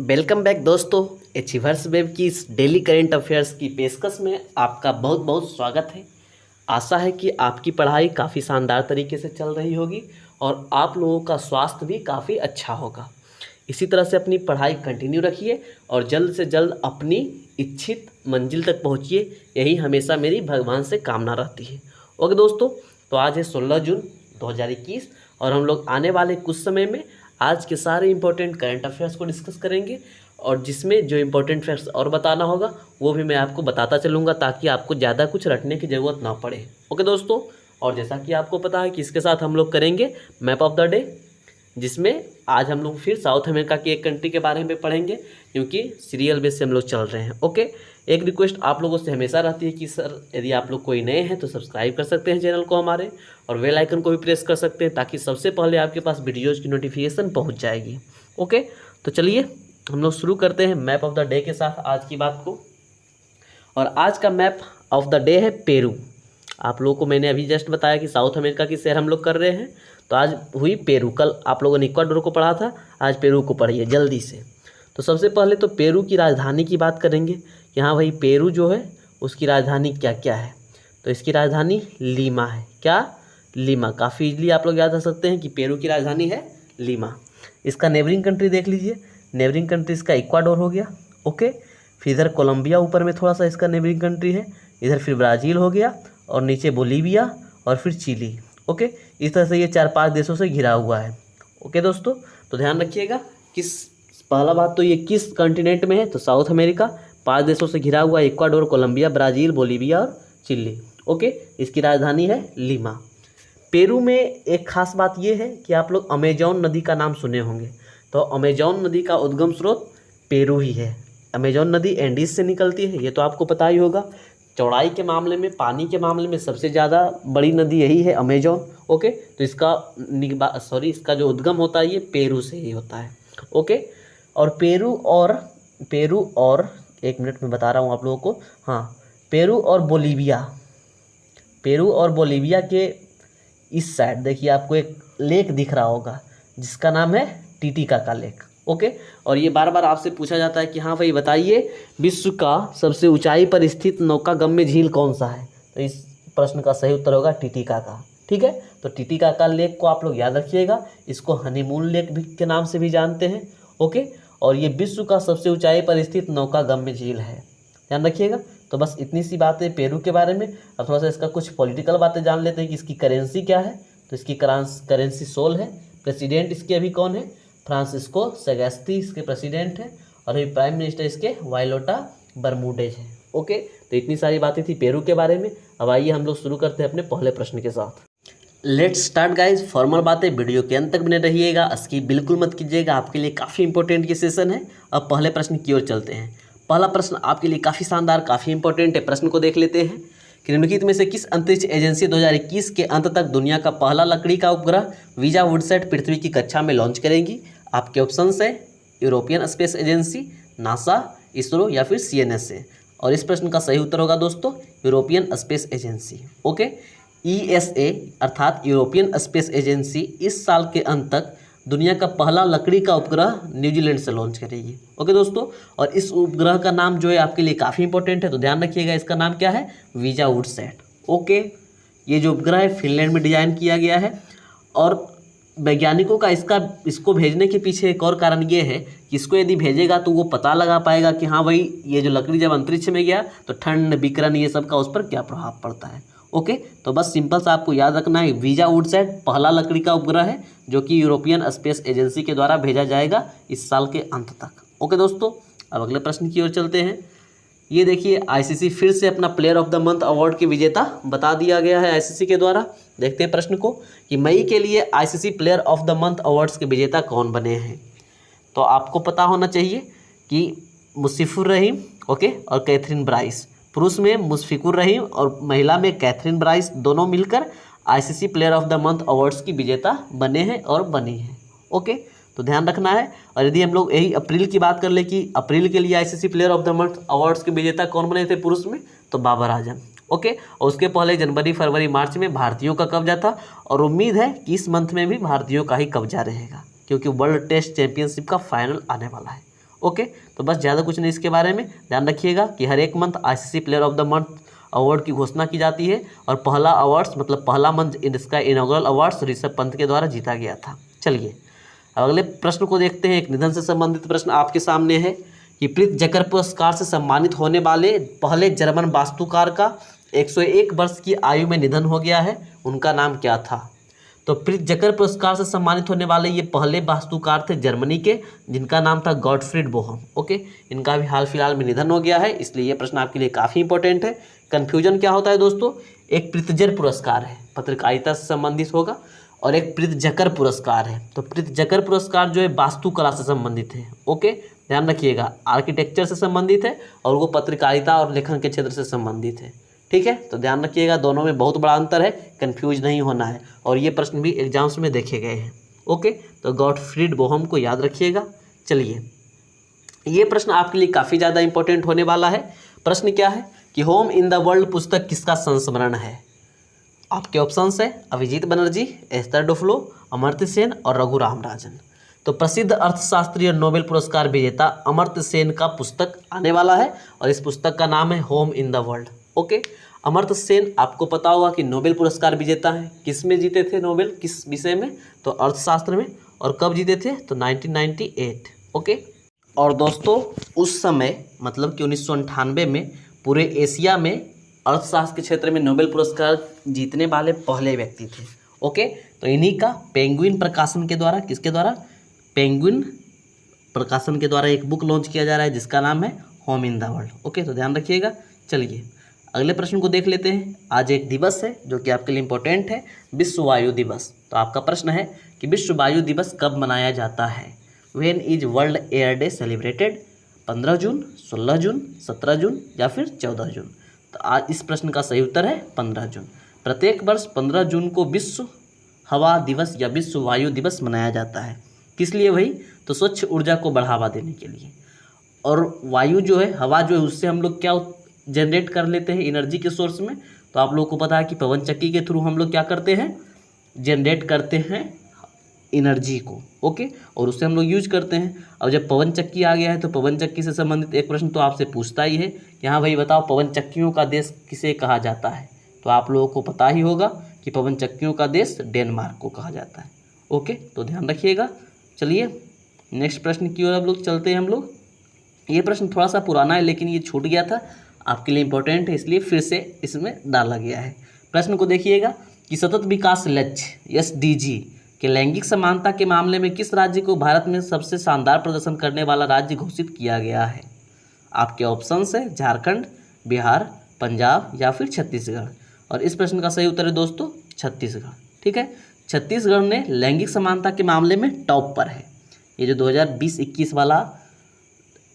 Welcome back दोस्तों। Achievers web की इस डेली करेंट अफेयर्स की पेशकश में आपका बहुत बहुत स्वागत है। आशा है कि आपकी पढ़ाई काफ़ी शानदार तरीके से चल रही होगी और आप लोगों का स्वास्थ्य भी काफ़ी अच्छा होगा। इसी तरह से अपनी पढ़ाई कंटिन्यू रखिए और जल्द से जल्द अपनी इच्छित मंजिल तक पहुंचिए। यही हमेशा मेरी भगवान से कामना रहती है। ओके दोस्तों, तो आज है 16 जून 2021 और हम लोग आने वाले कुछ समय में आज के सारे इंपॉर्टेंट करंट अफेयर्स को डिस्कस करेंगे और जिसमें जो इंपॉर्टेंट फैक्ट्स और बताना होगा वो भी मैं आपको बताता चलूँगा ताकि आपको ज़्यादा कुछ रटने की ज़रूरत ना पड़े। ओके दोस्तों, और जैसा कि आपको पता है कि इसके साथ हम लोग करेंगे मैप ऑफ द डे, जिसमें आज हम लोग फिर साउथ अमेरिका की एक कंट्री के बारे में पढ़ेंगे क्योंकि सीरियल बेस से हम लोग चल रहे हैं। ओके, एक रिक्वेस्ट आप लोगों से हमेशा रहती है कि सर यदि आप लोग कोई नए हैं तो सब्सक्राइब कर सकते हैं चैनल को हमारे और बेल आइकन को भी प्रेस कर सकते हैं ताकि सबसे पहले आपके पास वीडियोज़ की नोटिफिकेशन पहुंच जाएगी। ओके, तो चलिए हम लोग शुरू करते हैं मैप ऑफ द डे के साथ आज की बात को। और आज का मैप ऑफ द डे है पेरू। आप लोगों को मैंने अभी जस्ट बताया कि साउथ अमेरिका की सैर हम लोग कर रहे हैं, तो आज हुई पेरू। कल आप लोगों ने इक्वाडोर को पढ़ा था, आज पेरू को पढ़िए जल्दी से। तो सबसे पहले तो पेरू की राजधानी की बात करेंगे। यहाँ वही पेरू जो है उसकी राजधानी क्या क्या है, तो इसकी राजधानी लीमा है। क्या? लीमा। काफ़ी इजली आप लोग याद रख सकते हैं कि पेरू की राजधानी है लीमा। इसका नेबरिंग कंट्री देख लीजिए, नेबरिंग कंट्री इसका इक्वाडोर हो गया। ओके, फिर इधर कोलंबिया ऊपर में थोड़ा सा इसका नेबरिंग कंट्री है, इधर फिर ब्राज़ील हो गया और नीचे बोलीविया और फिर चिली। ओके, इस तरह से ये 4-5 देशों से घिरा हुआ है। ओके दोस्तों, तो ध्यान रखिएगा किस पहला बात तो ये किस कॉन्टिनेंट में है, तो साउथ अमेरिका, 5 देशों से घिरा हुआ इक्वाडोर, कोलंबिया, ब्राज़ील, बोलीविया और चिली। ओके, इसकी राजधानी है लीमा। पेरू में एक खास बात ये है कि आप लोग अमेजॉन नदी का नाम सुने होंगे, तो अमेजॉन नदी का उद्गम स्रोत पेरू ही है। अमेजॉन नदी एंडीज से निकलती है, ये तो आपको पता ही होगा। चौड़ाई के मामले में, पानी के मामले में सबसे ज़्यादा बड़ी नदी यही है, अमेजॉन। ओके, तो इसका जो उद्गम होता है ये पेरू से ही होता है। ओके, और पेरू और एक मिनट में बता रहा हूँ आप लोगों को। हाँ, पेरू और बोलीविया के इस साइड देखिए आपको एक लेक दिख रहा होगा जिसका नाम है टिटिकाका लेक। ओके, और ये बार बार आपसे पूछा जाता है कि हाँ भाई बताइए विश्व का सबसे ऊंचाई पर स्थित नौकागम्य झील कौन सा है, तो इस प्रश्न का सही उत्तर होगा टिटिकाका। ठीक है, तो टिटिकाका लेक को आप लोग याद रखिएगा, इसको हनीमून लेक भी के नाम से भी जानते हैं। ओके, और ये विश्व का सबसे ऊंचाई पर स्थित नौकागम्य झील है, ध्यान रखिएगा। तो बस इतनी सी बातें पेरू के बारे में। अब थोड़ा सा इसका कुछ पॉलिटिकल बातें जान लेते हैं कि इसकी करेंसी क्या है, तो इसकी करेंसी सोल है। प्रेसिडेंट इसके अभी कौन है? फ्रांसिस्को सेगेस्टी इसके प्रेसिडेंट हैं और अभी प्राइम मिनिस्टर इसके वायलोटा बर्मुडेज है। ओके, तो इतनी सारी बातें थी पेरू के बारे में। अब आइए हम लोग शुरू करते हैं अपने पहले प्रश्न के साथ। Let's start guys. फॉर्मल बातें वीडियो के अंत तक बने रहिएगा, स्किप बिल्कुल मत कीजिएगा, आपके लिए काफ़ी इंपॉर्टेंट ये सेशन है। अब पहले प्रश्न की ओर चलते हैं। पहला प्रश्न आपके लिए काफ़ी शानदार, काफ़ी इंपॉर्टेंट है। प्रश्न को देख लेते हैं कि निम्नलिखित में से किस अंतरिक्ष एजेंसी 2021 के अंत तक दुनिया का पहला लकड़ी का उपग्रह वीजा वुडसैट पृथ्वी की कक्षा में लॉन्च करेगी? आपके ऑप्शंस है European space agency, NASA, ISRO या फिर CNSA। और इस प्रश्न का सही उत्तर होगा दोस्तों European space agency. Okay, ESA अर्थात यूरोपियन स्पेस एजेंसी इस साल के अंत तक दुनिया का पहला लकड़ी का उपग्रह न्यूजीलैंड से लॉन्च करेगी। ओके दोस्तों, और इस उपग्रह का नाम जो है आपके लिए काफ़ी इंपॉर्टेंट है, तो ध्यान रखिएगा इसका नाम क्या है? वीजा वुडसैट। ओके, ये जो उपग्रह है फिनलैंड में डिजाइन किया गया है और वैज्ञानिकों का इसको भेजने के पीछे एक और कारण ये है कि इसको यदि भेजेगा तो वो पता लगा पाएगा कि हाँ भाई ये जो लकड़ी जब अंतरिक्ष में गया तो ठंड, विकिरण, ये सब का उस पर क्या प्रभाव पड़ता है। ओके, तो बस सिंपल सा आपको याद रखना है वीजा वुडसैट पहला लकड़ी का उपग्रह है जो कि यूरोपियन स्पेस एजेंसी के द्वारा भेजा जाएगा इस साल के अंत तक। ओके दोस्तों, अब अगले प्रश्न की ओर चलते हैं। ये देखिए ICC फिर से अपना player of the month award के विजेता बता दिया गया है ICC के द्वारा। देखते हैं प्रश्न को कि मई के लिए ICC player of the month awards के विजेता कौन बने हैं। तो आपको पता होना चाहिए कि मुशफिकुर रहीम, ओके, और कैथरीन ब्राइस। पुरुष में मुशफिकुर रहीम और महिला में कैथरीन ब्राइस दोनों मिलकर ICC player of the month awards की विजेता बने हैं और बनी हैं। ओके, तो ध्यान रखना है। और यदि हम लोग यही अप्रैल की बात कर ले कि अप्रैल के लिए ICC player of the month awards के विजेता कौन बने थे पुरुष में, तो बाबर आजम। ओके, और उसके पहले जनवरी, फरवरी, मार्च में भारतीयों का कब्जा था और उम्मीद है कि इस मंथ में भी भारतीयों का ही कब्जा रहेगा क्योंकि वर्ल्ड टेस्ट चैंपियनशिप का फाइनल आने वाला है। ओके, तो बस ज़्यादा कुछ नहीं इसके बारे में। ध्यान रखिएगा कि हर एक month ICC player of the month award की घोषणा की जाती है और पहला अवार्ड्स मतलब पहला मंथ इसका इनॉग्रल अवार्ड्स ऋषभ पंत के द्वारा जीता गया था। चलिए अब अगले प्रश्न को देखते हैं। एक निधन से संबंधित प्रश्न आपके सामने है कि प्रित्ज जकर पुरस्कार से सम्मानित होने वाले पहले जर्मन वास्तुकार का 101 वर्ष की आयु में निधन हो गया है, उनका नाम क्या था? तो प्रित्ज जकर पुरस्कार से सम्मानित होने वाले ये पहले वास्तुकार थे जर्मनी के, जिनका नाम था गॉटफ्रीड बोहम। ओके, इनका भी हाल फिलहाल में निधन हो गया है, इसलिए ये प्रश्न आपके लिए काफ़ी इंपॉर्टेंट है। कन्फ्यूजन क्या होता है दोस्तों, एक प्रित्जर पुरस्कार है, पत्रकारिता से संबंधित होगा, और एक प्रित्ज जकर पुरस्कार है। तो प्रित्ज जकर पुरस्कार जो है वास्तुकला से संबंधित है। ओके, ध्यान रखिएगा, आर्किटेक्चर से संबंधित है और वो पत्रकारिता और लेखन के क्षेत्र से संबंधित है। ठीक है, तो ध्यान रखिएगा, दोनों में बहुत बड़ा अंतर है, कंफ्यूज नहीं होना है, और ये प्रश्न भी एग्जाम्स में देखे गए हैं। ओके, तो गॉटफ्रीड बोहम को याद रखिएगा। चलिए, ये प्रश्न आपके लिए काफ़ी ज़्यादा इंपॉर्टेंट होने वाला है। प्रश्न क्या है कि होम इन द वर्ल्ड पुस्तक किसका संस्मरण है? आपके ऑप्शंस है अभिजीत बनर्जी, एस्थर डुफ्लो, अमर्त्य सेन और रघु रामराजन। तो प्रसिद्ध अर्थशास्त्री और नोबेल पुरस्कार विजेता अमर्त्य सेन का पुस्तक आने वाला है और इस पुस्तक का नाम है home in the world. Okay, Amartya Sen आपको पता होगा कि नोबेल पुरस्कार विजेता है। किस में जीते थे नोबेल, किस विषय में? तो अर्थशास्त्र में। और कब जीते थे? तो 1998। ओके, और दोस्तों उस समय मतलब कि 1998 में पूरे एशिया में अर्थशास्त्र के क्षेत्र में नोबेल पुरस्कार जीतने वाले पहले व्यक्ति थे। ओके, तो इन्हीं का पेंगुइन प्रकाशन के द्वारा, किसके द्वारा? पेंगुइन प्रकाशन के द्वारा एक बुक लॉन्च किया जा रहा है जिसका नाम है home in the world. Okay, तो ध्यान रखिएगा। चलिए अगले प्रश्न को देख लेते हैं। आज एक दिवस है जो कि आपके लिए इंपॉर्टेंट है, विश्व वायु दिवस। तो आपका प्रश्न है कि विश्व वायु दिवस कब मनाया जाता है? When is world air day celebrated? 15 जून, 16 जून, 17 जून या फिर 14 जून? तो आज इस प्रश्न का सही उत्तर है 15 जून। प्रत्येक वर्ष 15 जून को विश्व हवा दिवस या विश्व वायु दिवस मनाया जाता है। किस लिए भाई? तो स्वच्छ ऊर्जा को बढ़ावा देने के लिए। और वायु जो है, हवा जो है, उससे हम लोग क्या जनरेट कर लेते हैं एनर्जी के सोर्स में? तो आप लोगों को पता है कि पवन चक्की के थ्रू हम लोग क्या करते हैं, जनरेट करते हैं एनर्जी को। ओके, और उससे हम लोग यूज करते हैं। अब जब पवन चक्की आ गया है तो पवन चक्की से संबंधित एक प्रश्न तो आपसे पूछता ही है कि हाँ भाई बताओ, पवन चक्कियों का देश किसे कहा जाता है? तो आप लोगों को पता ही होगा कि पवन चक्कियों का देश डेनमार्क को कहा जाता है। ओके, तो ध्यान रखिएगा। चलिए नेक्स्ट प्रश्न की ओर अब लोग चलते हैं हम लोग। ये प्रश्न थोड़ा सा पुराना है लेकिन ये छूट गया था, आपके लिए इंपॉर्टेंट है इसलिए फिर से इसमें डाला गया है। प्रश्न को देखिएगा कि सतत विकास लक्ष्य SDG के लैंगिक समानता के मामले में किस राज्य को भारत में सबसे शानदार प्रदर्शन करने वाला राज्य घोषित किया गया है? आपके ऑप्शंस है झारखंड, बिहार, पंजाब या फिर छत्तीसगढ़। और इस प्रश्न का सही उत्तर है दोस्तों छत्तीसगढ़। ठीक है, छत्तीसगढ़ ने लैंगिक समानता के मामले में टॉप पर है। ये जो 2020-21 वाला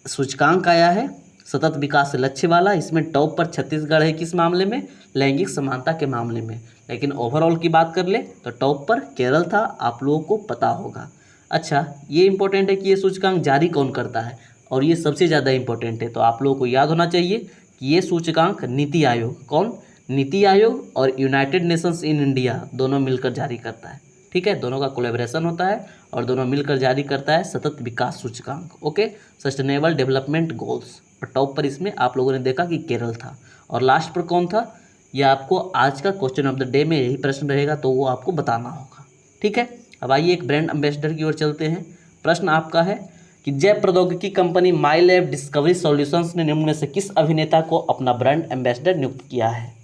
सूचकांक आया है सतत विकास लक्ष्य वाला, इसमें टॉप पर छत्तीसगढ़ है। किस मामले में? लैंगिक समानता के मामले में। लेकिन ओवरऑल की बात कर ले तो टॉप पर केरल था, आप लोगों को पता होगा। अच्छा, ये इंपॉर्टेंट है कि ये सूचकांक जारी कौन करता है, और ये सबसे ज़्यादा इंपॉर्टेंट है, तो आप लोगों को याद होना चाहिए कि ये सूचकांक नीति आयोग, कौन? नीति आयोग और यूनाइटेड नेशंस इन इंडिया दोनों मिलकर जारी करता है। ठीक है, दोनों का कोलैबोरेशन होता है और दोनों मिलकर जारी करता है सतत विकास सूचकांक। Okay, sustainable development goals. और टॉप पर इसमें आप लोगों ने देखा कि केरल था, और लास्ट पर कौन था? ये आपको आज का क्वेश्चन ऑफ द डे में यही प्रश्न रहेगा, तो वो आपको बताना होगा। ठीक है, अब आइए एक ब्रांड एम्बेसडर की ओर चलते हैं। प्रश्न आपका है कि जैव प्रौद्योगिकी company My Lab discovery solutions ने निम्न में से किस अभिनेता को अपना ब्रांड एम्बेसडर नियुक्त किया है?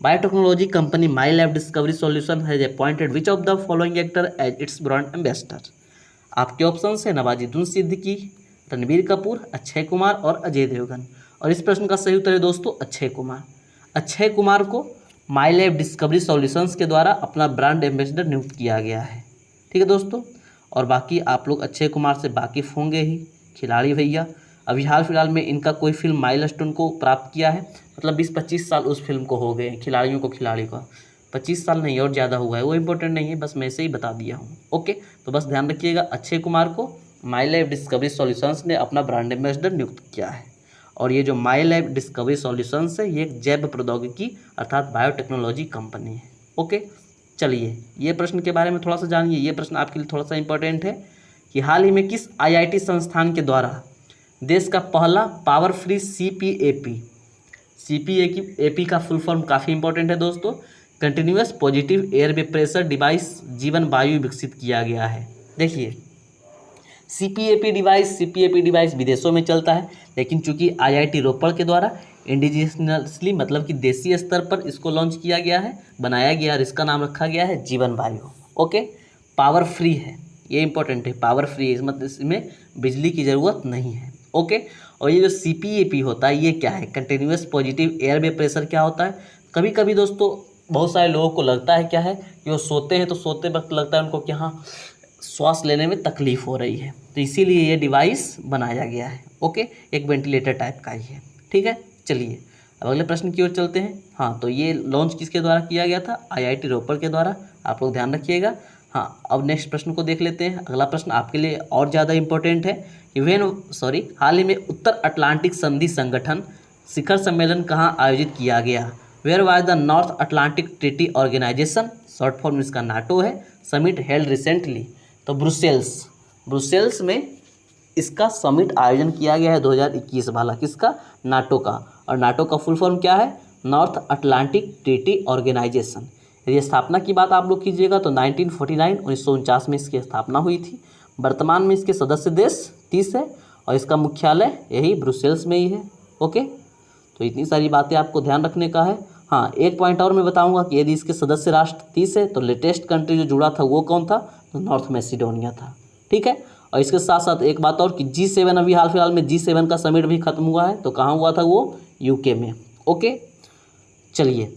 Biotechnology company My Lab Discovery Solution has appointed which of the following actor as its brand ambassador? आपके ऑप्शंस है नवाजुद्दीन सिद्दीकी, रणबीर कपूर, अक्षय कुमार और अजय देवगन। और इस प्रश्न का सही उत्तर है दोस्तों अक्षय कुमार। अक्षय कुमार को माई लैब डिस्कवरी सॉल्यूशंस के द्वारा अपना ब्रांड एम्बेसडर नियुक्त किया गया है। ठीक है दोस्तों, और बाकी आप लोग अक्षय कुमार से वाकिफ़ होंगे ही, खिलाड़ी भैया। अभी हाल फिलहाल में इनका कोई फिल्म माइलस्टोन को प्राप्त किया है, मतलब 20-25 साल उस फिल्म को हो गए हैं, खिलाड़ियों को खिलाड़ी का 25 साल नहीं और ज़्यादा हुआ है, वो इंपॉर्टेंट नहीं है, बस मैं ऐसे ही बता दिया हूँ। ओके, तो बस ध्यान रखिएगा, अक्षय कुमार को माई लैब डिस्कवरी सॉल्यूशंस ने अपना ब्रांड एम्बेसडर नियुक्त किया है। और ये जो माई लैब डिस्कवरी सॉल्यूशंस है ये एक जैव प्रौद्योगिकी अर्थात बायोटेक्नोलॉजी कंपनी है। ओके, चलिए ये प्रश्न के बारे में थोड़ा सा जानिए। ये प्रश्न आपके लिए थोड़ा सा इंपॉर्टेंट है कि हाल ही में किस IIT संस्थान के द्वारा देश का पहला पावर फ्री CPAP। CPAP का फुल फॉर्म काफ़ी इंपॉर्टेंट है दोस्तों। Continuous positive air pressure device जीवन वायु विकसित किया गया है। देखिए CPAP डिवाइस विदेशों में चलता है, लेकिन चूंकि IIT रोपड़ के द्वारा इंडिजिनसली मतलब कि देसी स्तर पर इसको लॉन्च किया गया है, बनाया गया और इसका नाम रखा गया है जीवन वायु। ओके, पावर फ्री है, ये इंपॉर्टेंट है, पावर फ्री है, मतलब इसमें बिजली की ज़रूरत नहीं है। ओके, और ये जो CPAP होता है ये क्या है? कंटिन्यूअस पॉजिटिव एयर प्रेशर क्या होता है? कभी कभी दोस्तों बहुत सारे लोगों को लगता है क्या है कि वो सोते हैं तो सोते वक्त लगता है उनको कि हाँ श्वास लेने में तकलीफ़ हो रही है, तो इसीलिए ये डिवाइस बनाया गया है। ओके, एक वेंटिलेटर टाइप का ही है। ठीक है, चलिए अब अगले प्रश्न की ओर चलते हैं। हाँ, तो ये लॉन्च किसके द्वारा किया गया था? IIT रोपड़ के द्वारा, आप लोग ध्यान रखिएगा। हाँ, अब नेक्स्ट प्रश्न को देख लेते हैं। अगला प्रश्न आपके लिए और ज़्यादा इंपॉर्टेंट है कि हाल ही में उत्तर अटलांटिक संधि संगठन शिखर सम्मेलन कहाँ आयोजित किया गया? Where was the North Atlantic Treaty Organization, short form इसका नाटो है, समिट हेल्ड रिसेंटली। तो ब्रुसेल्स में इसका समिट आयोजन किया गया है 2021 वाला, किसका? नाटो का। और नाटो का फुल फॉर्म क्या है? North Atlantic Treaty Organization. यदि स्थापना की बात आप लोग कीजिएगा तो 1949 में इसकी स्थापना हुई थी। वर्तमान में इसके सदस्य देश 30 है और इसका मुख्यालय यही ब्रुसेल्स में ही है। ओके, तो इतनी सारी बातें आपको ध्यान रखने का है। हाँ, एक पॉइंट और मैं बताऊंगा कि यदि इसके सदस्य राष्ट्र 30 है तो लेटेस्ट कंट्री जो जुड़ा था वो कौन था? तो नॉर्थ मैसिडोनिया था। ठीक है, और इसके साथ साथ एक बात और कि G7 अभी हाल फिलहाल में G7 का समिट भी खत्म हुआ है, तो कहाँ हुआ था वो? UK में। ओके, चलिए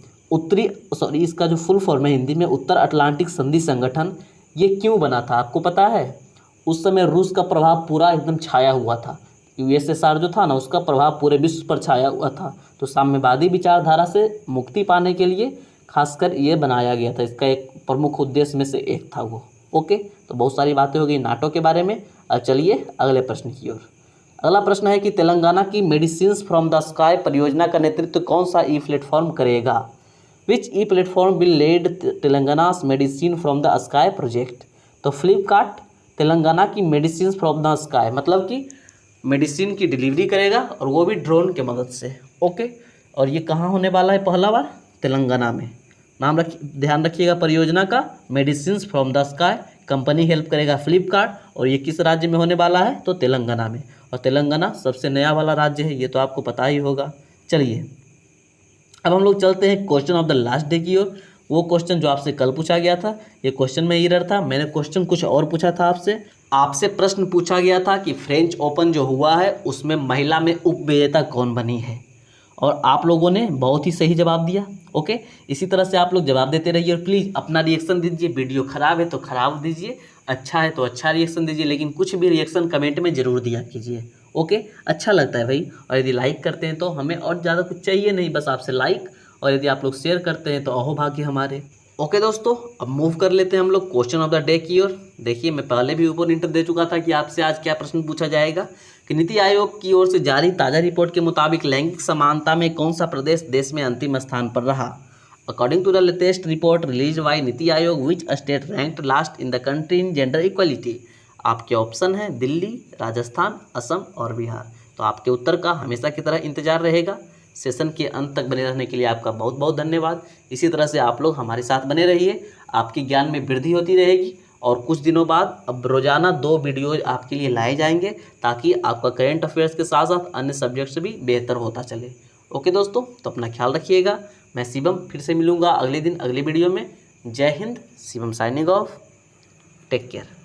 इसका जो फुल फॉर्म है हिंदी में उत्तर अटलांटिक संधि संगठन, ये क्यों बना था आपको पता है? उस समय रूस का प्रभाव पूरा एकदम छाया हुआ था। USSR जो था ना, उसका प्रभाव पूरे विश्व पर छाया हुआ था, तो साम्यवादी विचारधारा से मुक्ति पाने के लिए खासकर ये बनाया गया था। इसका एक प्रमुख उद्देश्य में से एक था वो। ओके, तो बहुत सारी बातें हो गई नाटो के बारे में। अब चलिए अगले प्रश्न की ओर। अगला प्रश्न है कि तेलंगाना की मेडिसिन्स फ्रॉम द स्काई परियोजना का नेतृत्व कौन सा प्लेटफॉर्म करेगा? Which platform will lead Telangana's medicine from the sky project? तो फ्लिपकार्ट तेलंगाना की मेडिसिन्स फ्रॉम द स्काई मतलब कि मेडिसिन की डिलीवरी करेगा और वो भी ड्रोन के मदद से। ओके, और ये कहाँ होने वाला है पहला बार? तेलंगाना में। ध्यान रखिएगा परियोजना का, medicines from the sky, company help करेगा फ्लिपकार्ट, और ये किस राज्य में होने वाला है? तो तेलंगाना में। और तेलंगाना सबसे नया वाला राज्य है, ये तो आपको पता ही होगा। चलिए अब हम लोग चलते हैं question of the last day की ओर। वो क्वेश्चन जो आपसे कल पूछा गया था, ये क्वेश्चन में एरर था, मैंने क्वेश्चन कुछ और पूछा था आपसे प्रश्न पूछा गया था कि फ्रेंच ओपन जो हुआ है उसमें महिला में उपविजेता कौन बनी है, और आप लोगों ने बहुत ही सही जवाब दिया। ओके, इसी तरह से आप लोग जवाब देते रहिए और प्लीज़ अपना रिएक्शन दीजिए। वीडियो ख़राब है तो ख़राब दीजिए, अच्छा है तो अच्छा रिएक्शन दीजिए, लेकिन कुछ भी रिएक्शन कमेंट में ज़रूर दिया कीजिए। ओके, अच्छा लगता है भाई। और यदि लाइक करते हैं तो हमें और ज़्यादा कुछ चाहिए नहीं, बस आपसे लाइक, और यदि आप लोग शेयर करते हैं तो अहो भाग्य हमारे। ओके दोस्तों, अब मूव कर लेते हैं हम लोग क्वेश्चन ऑफ द डे की ओर। देखिए मैं पहले भी ऊपर इंटर दे चुका था कि आपसे आज क्या प्रश्न पूछा जाएगा कि नीति आयोग की ओर से जारी ताज़ा रिपोर्ट के मुताबिक लैंगिक समानता में कौन सा प्रदेश देश में अंतिम स्थान पर रहा? According to the latest report release by NITI Aayog, which state ranked last in the country in gender equality? आपके ऑप्शन हैं दिल्ली, राजस्थान, असम और बिहार। तो आपके उत्तर का हमेशा की तरह इंतजार रहेगा। सेशन के अंत तक बने रहने के लिए आपका बहुत बहुत धन्यवाद। इसी तरह से आप लोग हमारे साथ बने रहिए, आपकी ज्ञान में वृद्धि होती रहेगी। और कुछ दिनों बाद अब रोजाना 2 वीडियो आपके लिए लाए जाएंगे, ताकि आपका करेंट अफेयर्स के साथ साथ अन्य सब्जेक्ट से भी बेहतर होता चले। ओके दोस्तों, तो अपना ख्याल रखिएगा। मैं शिवम फिर से मिलूँगा अगले दिन अगले वीडियो में। जय हिंद, Shivam signing off, take care.